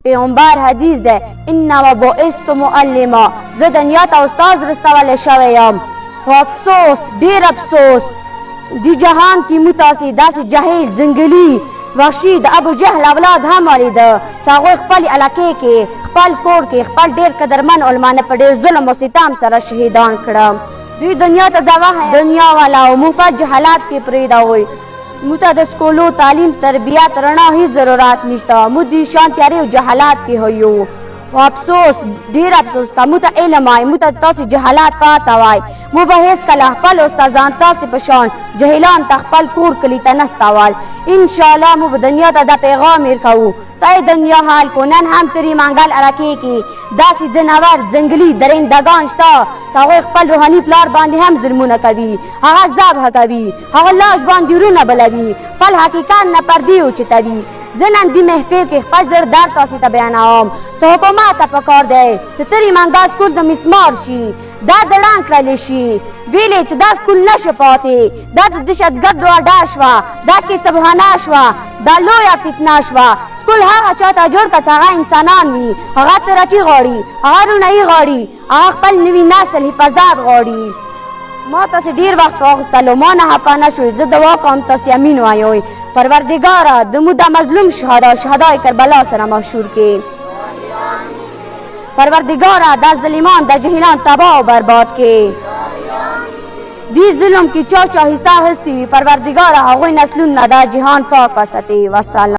پیغمبر حدیث ده انما بعثت معلما، زه دنیا ته استاد رستولی شوی یم. خو افسوس، ډیر افسوس، دی جهان کې موږ تاسې داسې جاهل ځنګلي وحشي د ابو جهل اولاد هم ولیده چې هغوی خپل علاقې کې خپل کور کې خپل ډیر قدرمن علمانه په ډیر ظلم او ستم سره شهیدان کړه. دوی دنیا ته دغه دنیا والا او موږ په جهالات کې پرېږدوئ. موږ ته د سکولو تعلیم تربیت رڼا هیڅ ضرورت نشته. موږ د شان تیارې او جهالات کې یو. و افسوس، ډیر افسوس که موږ ته علم وای، موږ ته تاسې جهالات پاته وای، موږ به هېڅکله خپل استادان تاسې په شان جهلان ته خپل کور کلي ته نستول. انشاءالله موږ به دنیا ته دا پیغام ورکوو چې دنیا حال کو نن هم ترې منګل علاقې کې داسې ځناور ځنګلي درندګان شته چې هغوی خپل روحاني پلار باندې هم ظلمونه کوي، هغه ذبحه کوي، هغه لاش باندې ورونه بلوي، خپل حقیقت نه پردې اوچتوي. زه نن دې محفل کې خپل زړه درد تاسې ته بیانوم چې حکومت ته پکار دی چې ترې منګل سکول د مسمار شي، دا د ړنګ کړلی شي، ویلې چې دا سکول نشي پاتې، دا د دهشتګردو اډه شوه، دا کې سبحانه شوه، دا لویه فتنه شوه. سکول هغه چا ته جوړ کړه چې هغه انسانان وي، هغه ترقي غواړي، هغه رونایي غواړي، هغه خپل نوي نسل حفاظت غواړي. ما تاسې ډېر وخت واخیستلو، ما نه خفه نه شوئ. زه دعا کوم تاسې امین وایئ. پروردګاره د موږ دا مظلوم شهدای کربلا سره مشهور کې. پروردګاره دا ظالمان دا جهیلان تباه او برباد کې. دې ظلم کې چا حصه هستی وي، پروردګاره هغوی نسلونه دا جهان پاک وساتي. والسلام.